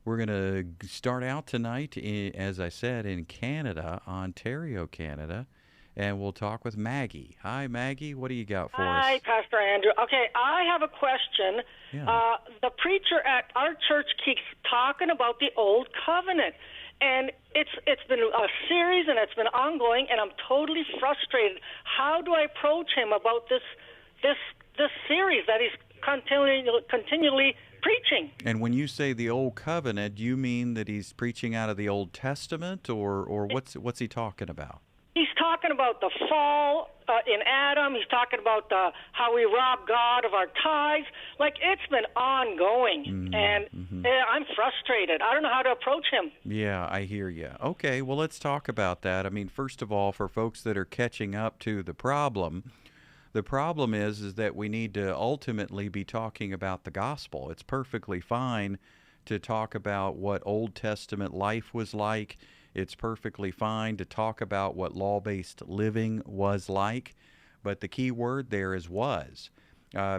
We're going to start out tonight, as I said, in Canada, Ontario, Canada, and we'll talk with Maggie. Hi, Maggie. What do you got for Hi, us? Pastor Andrew. Okay, I have a question. Yeah. The preacher at our church keeps talking about the old covenant, and it's been a series and it's been ongoing, and I'm totally frustrated. How do I approach him about this this series that he's continually preaching? And when you say the Old Covenant, do you mean that he's preaching out of the Old Testament, or what's he talking about? He's talking about the fall in Adam. He's talking about how we rob God of our tithes. Like, it's been ongoing, and I'm frustrated. I don't know how to approach him. Yeah, I hear you. Okay, well, let's talk about that. I mean, first of all, for folks that are catching up to the problem is that we need to ultimately be talking about the gospel. It's perfectly fine to talk about what Old Testament life was like. It's perfectly fine to talk about what law-based living was like. But the key word there is was,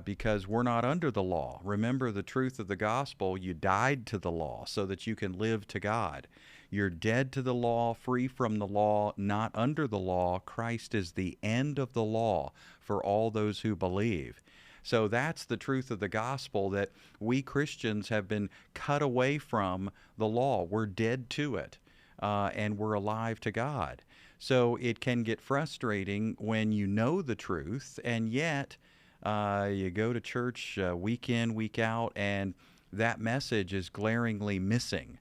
because we're not under the law. Remember the truth of the gospel. You died to the law so that you can live to God. You're dead to the law, free from the law, not under the law. Christ is the end of the law for all those who believe. So that's the truth of the gospel, that we Christians have been cut away from the law. We're dead to it, and we're alive to God. So it can get frustrating when you know the truth, and yet you go to church week in, week out, and that message is glaringly missing.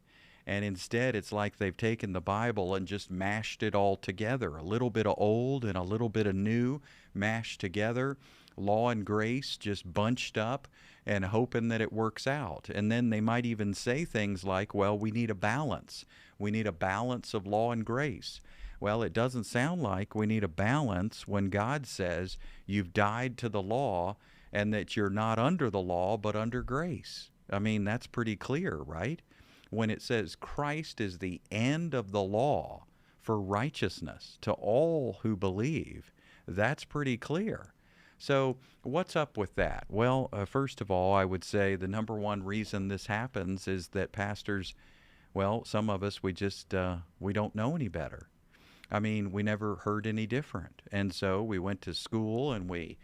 And instead, it's like they've taken the Bible and just mashed it all together. A little bit of old and a little bit of new mashed together. Law and grace just bunched up and hoping that it works out. And then they might even say things like, well, we need a balance. We need a balance of law and grace. Well, it doesn't sound like we need a balance when God says you've died to the law and that you're not under the law but under grace. I mean, that's pretty clear, right? When it says Christ is the end of the law for righteousness to all who believe, that's pretty clear. So, what's up with that? Well, first of all, I would say the number one reason this happens is that pastors, well, some of us, we don't know any better. I mean, we never heard any different. And so we went to school and we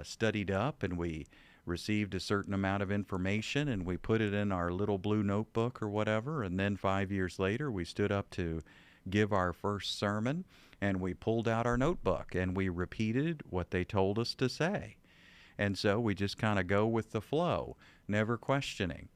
studied up and we received a certain amount of information and we put it in our little blue notebook or whatever. And then 5 years later, we stood up to give our first sermon and we pulled out our notebook and we repeated what they told us to say. And so we just kind of go with the flow, never questioning.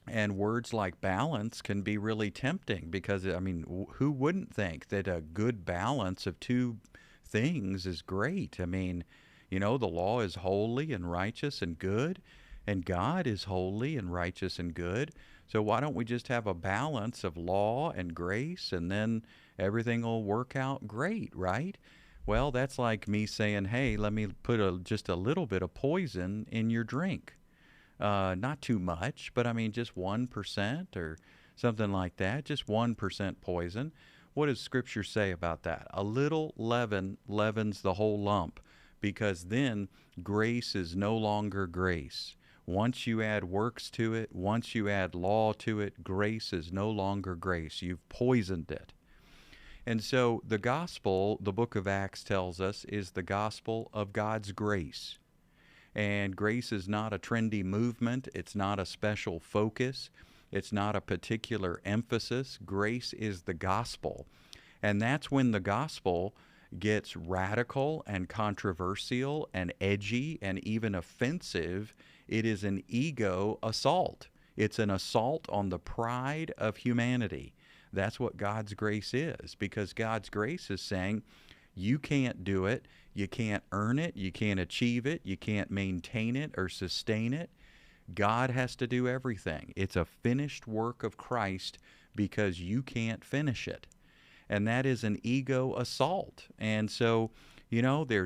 And words like balance can be really tempting because, I mean, who wouldn't think that a good balance of two things is great? I mean, the law is holy and righteous and good, and God is holy and righteous and good. So why don't we just have a balance of law and grace, and then everything will work out great, right? Well, that's like me saying, hey, let me put just a little bit of poison in your drink. Not too much, but I mean just 1% or something like that, just 1% poison. What does Scripture say about that? A little leaven leavens the whole lump, because then grace is no longer grace. Once you add works to it, once you add law to it, grace is no longer grace. You've poisoned it. And so the gospel, the book of Acts tells us, is the gospel of God's grace. And grace is not a trendy movement. It's not a special focus. It's not a particular emphasis. Grace is the gospel. And that's when the gospel gets radical and controversial and edgy and even offensive. It is an ego assault. It's an assault on the pride of humanity. That's what God's grace is, because God's grace is saying, you can't do it. You can't earn it. You can't achieve it. You can't maintain it or sustain it. God has to do everything. It's a finished work of Christ because you can't finish it. And that is an ego assault. And so,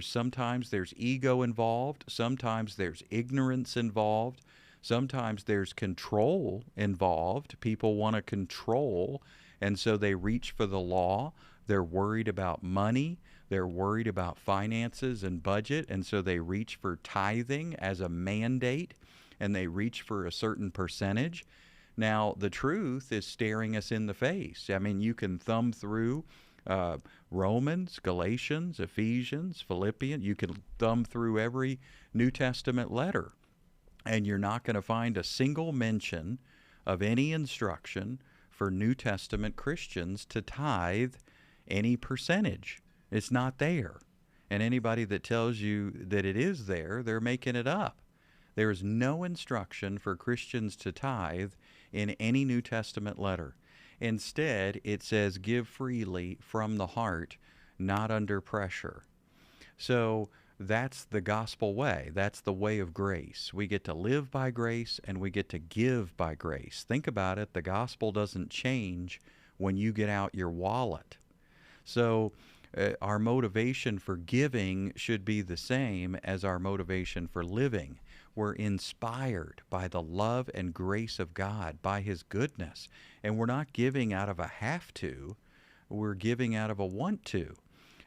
sometimes there's ego involved. Sometimes there's ignorance involved. Sometimes there's control involved. People want to control, and so they reach for the law. They're worried about money. They're worried about finances and budget, and so they reach for tithing as a mandate, and they reach for a certain percentage. Now, the truth is staring us in the face. I mean, you can thumb through uh, Romans, Galatians, Ephesians, Philippians. You can thumb through every New Testament letter, and you're not going to find a single mention of any instruction for New Testament Christians to tithe any percentage. It's not there. And anybody that tells you that it is there, they're making it up. There is no instruction for Christians to tithe in any New Testament letter. Instead, it says, give freely from the heart, not under pressure. So that's the gospel way. That's the way of grace. We get to live by grace and we get to give by grace. Think about it. The gospel doesn't change when you get out your wallet. So our motivation for giving should be the same as our motivation for living. We're inspired by the love and grace of God, by His goodness. And we're not giving out of a have to, we're giving out of a want to.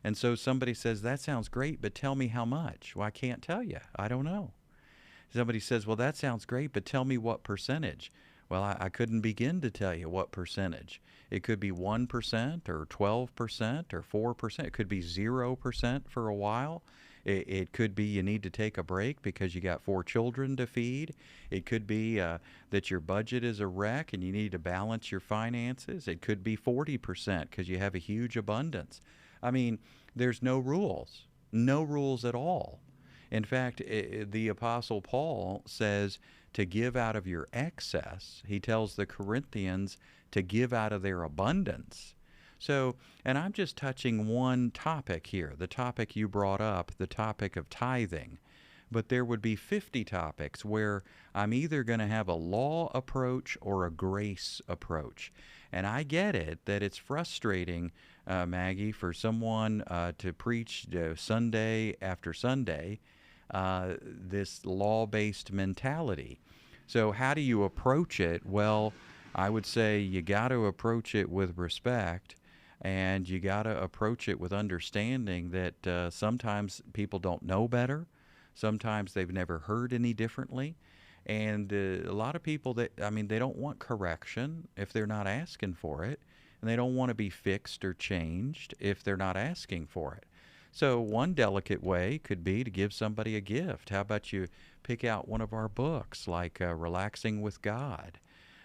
And so somebody says, that sounds great, but tell me how much. Well, I can't tell you. I don't know. Somebody says, well, that sounds great, but tell me what percentage. Well, I couldn't begin to tell you what percentage. It could be 1% or 12% or 4%. It could be 0% for a while. It could be you need to take a break because you got 4 children to feed. It could be that your budget is a wreck and you need to balance your finances. It could be 40% because you have a huge abundance. I mean, there's no rules at all. In fact, the Apostle Paul says to give out of your excess. He tells the Corinthians to give out of their abundance. So, and I'm just touching one topic here, the topic you brought up, the topic of tithing. But there would be 50 topics where I'm either going to have a law approach or a grace approach. And I get it that it's frustrating, Maggie, for someone to preach Sunday after Sunday this law-based mentality. So how do you approach it? Well, I would say you got to approach it with respect, and you got to approach it with understanding that sometimes people don't know better. Sometimes they've never heard any differently. And a lot of people they don't want correction if they're not asking for it. And they don't want to be fixed or changed if they're not asking for it. So one delicate way could be to give somebody a gift. How about you pick out one of our books, like Relaxing with God?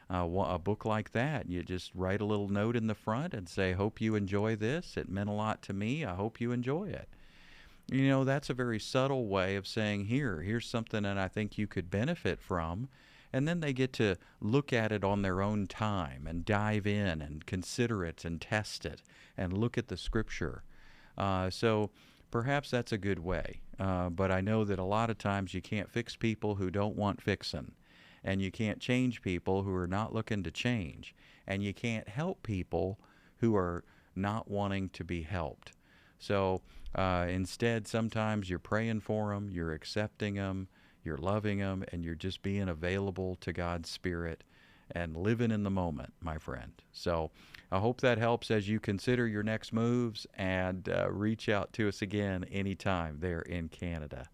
A book like that, you just write a little note in the front and say, hope you enjoy this. It meant a lot to me. I hope you enjoy it. You know, that's a very subtle way of saying, here's something that I think you could benefit from. And then they get to look at it on their own time and dive in and consider it and test it and look at the scripture. So perhaps that's a good way. But I know that a lot of times you can't fix people who don't want fixing. And you can't change people who are not looking to change. And you can't help people who are not wanting to be helped. So instead, sometimes you're praying for them, you're accepting them, you're loving them, and you're just being available to God's Spirit and living in the moment, my friend. So I hope that helps as you consider your next moves, and reach out to us again anytime there in Canada.